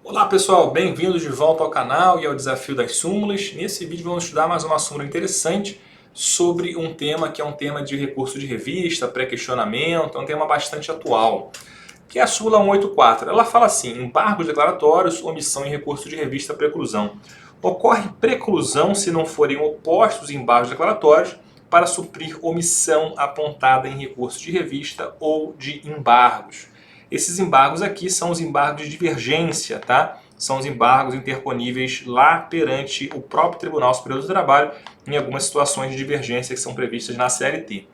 Olá pessoal, bem-vindos de volta ao canal e ao Desafio das Súmulas. Nesse vídeo vamos estudar mais uma súmula interessante sobre um tema que é um tema de recurso de revista, pré-questionamento, é um tema bastante atual, que é a súmula 184. Ela fala assim: embargos declaratórios, omissão em recurso de revista, preclusão. Ocorre preclusão se não forem opostos embargos declaratórios para suprir omissão apontada em recurso de revista ou de embargos. Esses embargos aqui são os embargos de divergência, tá? São os embargos interponíveis lá perante o próprio Tribunal Superior do Trabalho em algumas situações de divergência que são previstas na CLT.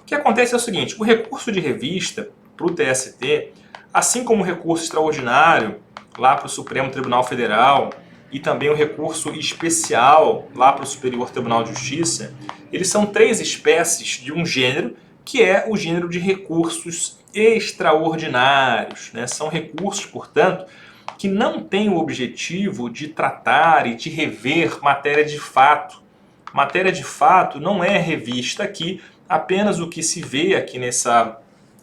O que acontece é o seguinte: o recurso de revista para o TST, assim como o recurso extraordinário lá para o Supremo Tribunal Federal e também o recurso especial lá para o Superior Tribunal de Justiça, eles são três espécies de um gênero que é o gênero de recursos extraordinários, né? São recursos, portanto, que não têm o objetivo de tratar e de rever matéria de fato. Matéria de fato não é revista aqui, apenas o que se vê aqui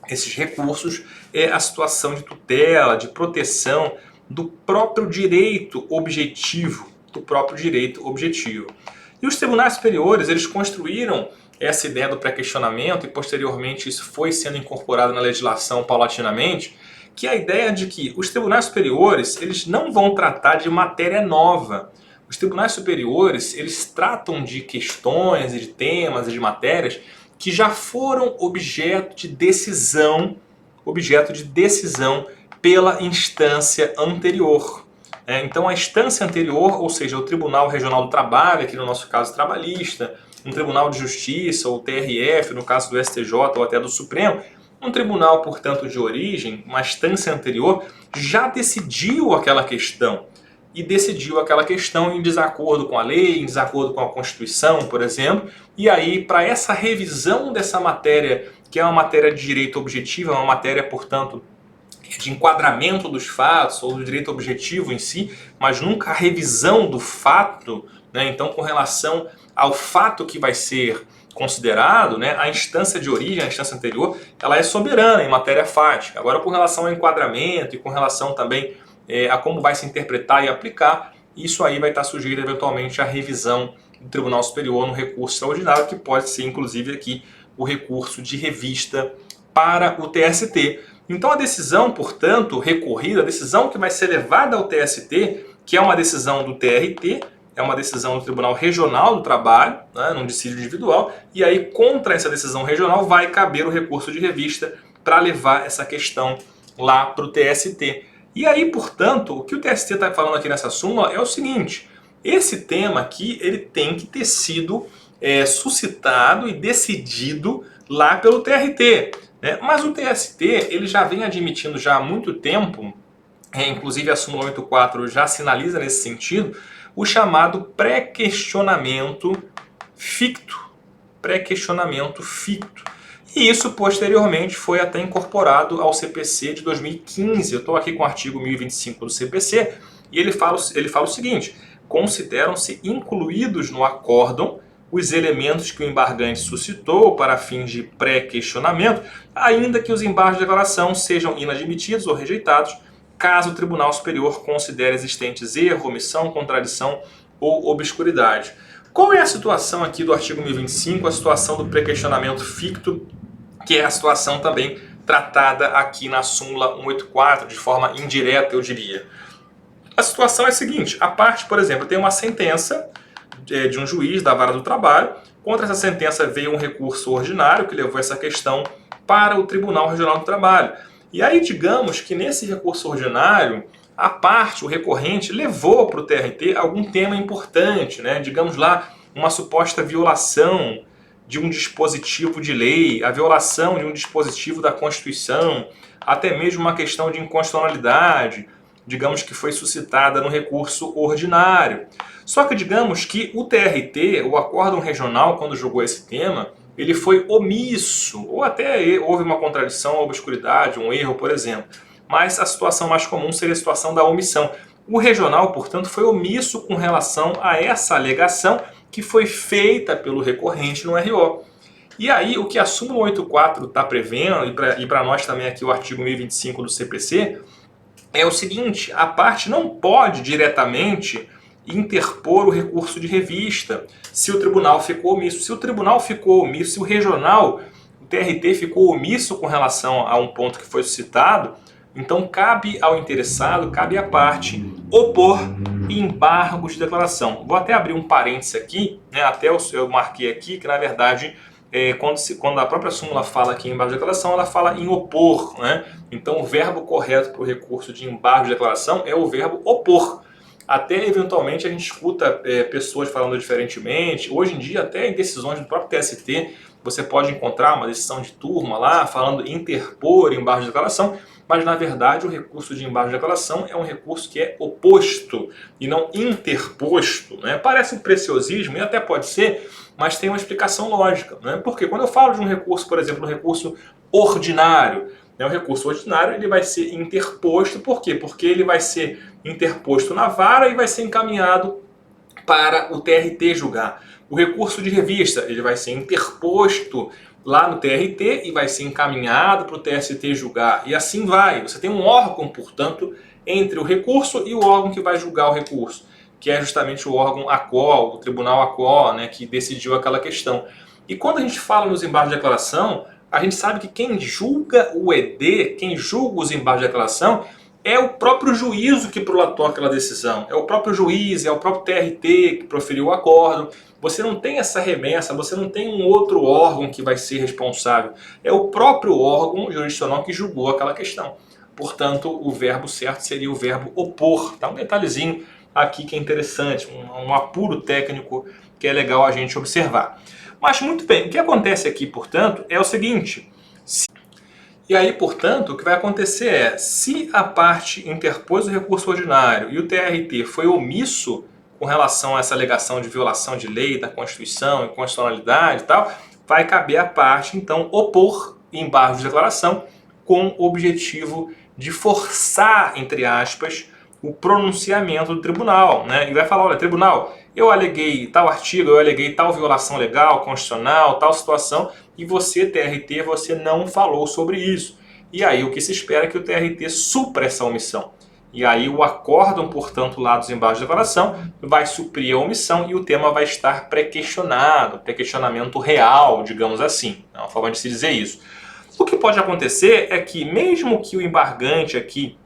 esses recursos é a situação de tutela, de proteção do próprio direito objetivo, E os tribunais superiores, eles construíram essa ideia do pré-questionamento e posteriormente isso foi sendo incorporado na legislação paulatinamente, que é a ideia de que os tribunais superiores, eles não vão tratar de matéria nova. Os tribunais superiores, eles tratam de questões e de temas e de matérias que já foram objeto de decisão pela instância anterior. Então a instância anterior, ou seja, o Tribunal Regional do Trabalho, aqui no nosso caso trabalhista, um Tribunal de Justiça, ou TRF, no caso do STJ ou até do Supremo, um tribunal, portanto, de origem, uma instância anterior, já decidiu aquela questão. E decidiu aquela questão em desacordo com a lei, em desacordo com a Constituição, por exemplo. E aí, para essa revisão dessa matéria, que é uma matéria de direito objetivo, é uma matéria, portanto, de enquadramento dos fatos ou do direito objetivo em si, mas nunca a revisão do fato, né? Então, com relação ao fato que vai ser considerado, né, a instância de origem, a instância anterior, ela é soberana em matéria fática. Agora, com relação ao enquadramento e com relação também a como vai se interpretar e aplicar, isso aí vai estar sujeito eventualmente à revisão do Tribunal Superior no recurso extraordinário, que pode ser inclusive aqui o recurso de revista para o TST. Então a decisão, portanto, recorrida, a decisão que vai ser levada ao TST, que é uma decisão do TRT, é uma decisão do Tribunal Regional do Trabalho, né, num dissídio individual, e aí contra essa decisão regional vai caber o recurso de revista para levar essa questão lá para o TST. E aí, portanto, o que o TST está falando aqui nessa súmula é o seguinte: esse tema aqui ele tem que ter sido suscitado e decidido lá pelo TRT. Né? Mas o TST ele já vem admitindo já há muito tempo, inclusive a súmula 84 já sinaliza nesse sentido, o chamado pré-questionamento ficto. Pré-questionamento ficto. E isso posteriormente foi até incorporado ao CPC de 2015. Eu estou aqui com o artigo 1025 do CPC e ele fala o seguinte: consideram-se incluídos no acórdão os elementos que o embargante suscitou para fins de pré-questionamento, ainda que os embargos de declaração sejam inadmitidos ou rejeitados, caso o Tribunal Superior considere existentes erro, omissão, contradição ou obscuridade. Qual é a situação aqui do artigo 1025, a situação do pré-questionamento ficto, que é a situação também tratada aqui na súmula 184, de forma indireta, eu diria? A situação é a seguinte: a parte, por exemplo, tem uma sentença de um juiz da vara do trabalho, contra essa sentença veio um recurso ordinário que levou essa questão para o Tribunal Regional do Trabalho. E aí, digamos que nesse recurso ordinário, a parte, o recorrente, levou para o TRT algum tema importante, né? Digamos lá, uma suposta violação de um dispositivo de lei, a violação de um dispositivo da Constituição, até mesmo uma questão de inconstitucionalidade, digamos que foi suscitada no recurso ordinário. Só que digamos que o TRT, o acórdão regional, quando julgou esse tema, ele foi omisso, ou até houve uma contradição, uma obscuridade, um erro, por exemplo. Mas a situação mais comum seria a situação da omissão. O regional, portanto, foi omisso com relação a essa alegação que foi feita pelo recorrente no RO. E aí, o que a súmula 184 está prevendo, e para nós também aqui o artigo 1025 do CPC, é o seguinte: a parte não pode diretamente interpor o recurso de revista se o tribunal ficou omisso. Se o tribunal ficou omisso, se o regional, o TRT ficou omisso com relação a um ponto que foi suscitado, então cabe ao interessado, cabe à parte, opor embargo de declaração. Vou até abrir um parênteses aqui, né? Até eu marquei aqui que, na verdade, quando a própria súmula fala aqui em embargo de declaração, ela fala em opor, né? Então o verbo correto para o recurso de embargo de declaração é o verbo opor. Até eventualmente a gente escuta pessoas falando diferentemente. Hoje em dia, até em decisões do próprio TST, você pode encontrar uma decisão de turma lá falando interpor embargo de declaração, mas na verdade o recurso de embargo de declaração é um recurso que é oposto e não interposto, né? Parece um preciosismo, e até pode ser, mas tem uma explicação lógica, né? Porque quando eu falo de um recurso, por exemplo, um recurso ordinário, né? O recurso ordinário ele vai ser interposto, por quê? Porque ele vai ser interposto na vara e vai ser encaminhado para o TRT julgar. O recurso de revista ele vai ser interposto lá no TRT e vai ser encaminhado para o TST julgar. E assim vai. Você tem um órgão, portanto, entre o recurso e o órgão que vai julgar o recurso, que é justamente o órgão ACO, o Tribunal ACO, né, que decidiu aquela questão. E quando a gente fala nos embargos de declaração, a gente sabe que quem julga o ED, quem julga os embargos de declaração, é o próprio juízo que prolatou aquela decisão. É o próprio juiz, é o próprio TRT que proferiu o acordo. Você não tem essa remessa, você não tem um outro órgão que vai ser responsável. É o próprio órgão jurisdicional que julgou aquela questão. Portanto, o verbo certo seria o verbo opor. Tá um detalhezinho aqui que é interessante, um apuro técnico que é legal a gente observar. Mas muito bem, o que acontece aqui, portanto, é o seguinte. E aí, portanto, o que vai acontecer é, se a parte interpôs o recurso ordinário e o TRT foi omisso com relação a essa alegação de violação de lei, da Constituição, inconstitucionalidade e tal, vai caber à parte, então, opor embargo de declaração com o objetivo de forçar, entre aspas, o pronunciamento do tribunal, né? E vai falar, olha, tribunal, eu aleguei tal artigo, eu aleguei tal violação legal, constitucional, tal situação, e você, TRT, você não falou sobre isso. E aí o que se espera é que o TRT supra essa omissão. E aí o acórdão, portanto, lá dos embargos de declaração vai suprir a omissão e o tema vai estar pré-questionado, pré-questionamento real, digamos assim. É uma forma de se dizer isso. O que pode acontecer é que, mesmo que o embargante aqui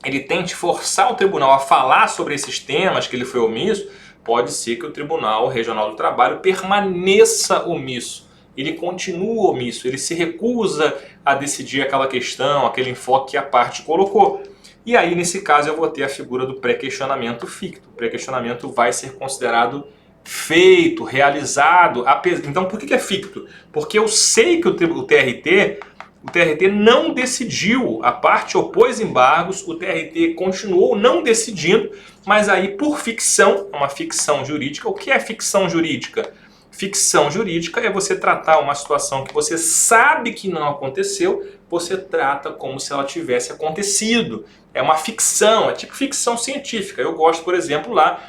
ele tente forçar o tribunal a falar sobre esses temas que ele foi omisso, pode ser que o Tribunal Regional do Trabalho permaneça omisso. Ele continua omisso, ele se recusa a decidir aquela questão, aquele enfoque que a parte colocou. E aí, nesse caso, eu vou ter a figura do pré-questionamento ficto. O pré-questionamento vai ser considerado feito, realizado. Então, por que é ficto? Porque eu sei que o TRT não decidiu, a parte opôs embargos, o TRT continuou não decidindo, mas aí por ficção, uma ficção jurídica. O que é ficção jurídica? Ficção jurídica é você tratar uma situação que você sabe que não aconteceu, você trata como se ela tivesse acontecido. É uma ficção, é tipo ficção científica. Eu gosto, por exemplo, lá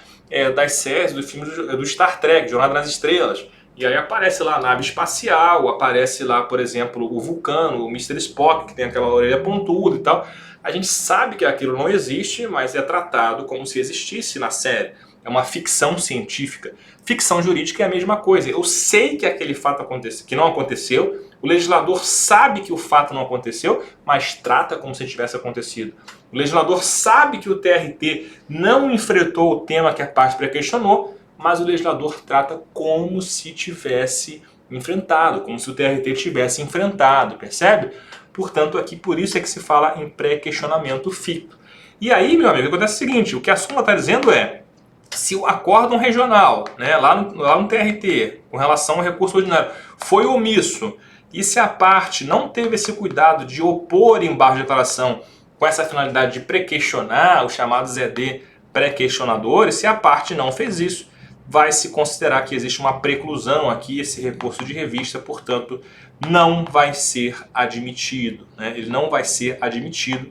das séries, do filme do Star Trek, Jornada nas Estrelas. E aí aparece lá a nave espacial, aparece lá, por exemplo, o Vulcano, o Mr. Spock, que tem aquela orelha pontuda e tal. A gente sabe que aquilo não existe, mas é tratado como se existisse na série. É uma ficção científica. Ficção jurídica é a mesma coisa. Eu sei que aquele fato que não aconteceu, o legislador sabe que o fato não aconteceu, mas trata como se tivesse acontecido. O legislador sabe que o TRT não enfrentou o tema que a parte pré-questionou, mas o legislador trata como se tivesse enfrentado, como se o TRT tivesse enfrentado, percebe? Portanto, aqui por isso é que se fala em pré-questionamento ficto. E aí, meu amigo, acontece o seguinte, o que a súmula está dizendo é, se o acórdão regional, né, lá no TRT, com relação ao recurso ordinário, foi omisso, e se a parte não teve esse cuidado de opor embargo de declaração com essa finalidade de pré-questionar, os chamados ED pré-questionadores, se a parte não fez isso, vai se considerar que existe uma preclusão aqui, esse recurso de revista, portanto, não vai ser admitido. Né? Ele não vai ser admitido,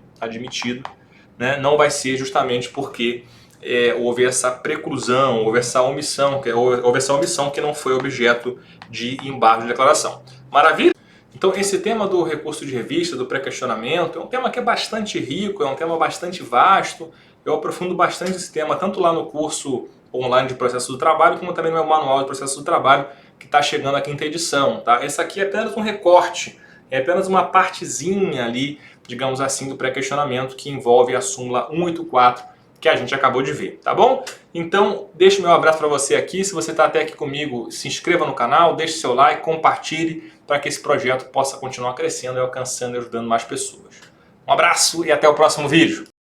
né? Não vai ser justamente porque houve essa preclusão, houve essa omissão que não foi objeto de embargo de declaração. Maravilha? Então esse tema do recurso de revista, do pré-questionamento, é um tema que é bastante rico, é um tema bastante vasto. Eu aprofundo bastante esse tema, tanto lá no curso online de Processo do Trabalho, como também no meu manual de Processo do Trabalho, que está chegando a 5ª edição. Tá? Esse aqui é apenas um recorte, é apenas uma partezinha ali, digamos assim, do pré-questionamento que envolve a súmula 184, que a gente acabou de ver, tá bom? Então, deixo meu abraço para você aqui. Se você está até aqui comigo, se inscreva no canal, deixe seu like, compartilhe para que esse projeto possa continuar crescendo e alcançando e ajudando mais pessoas. Um abraço e até o próximo vídeo.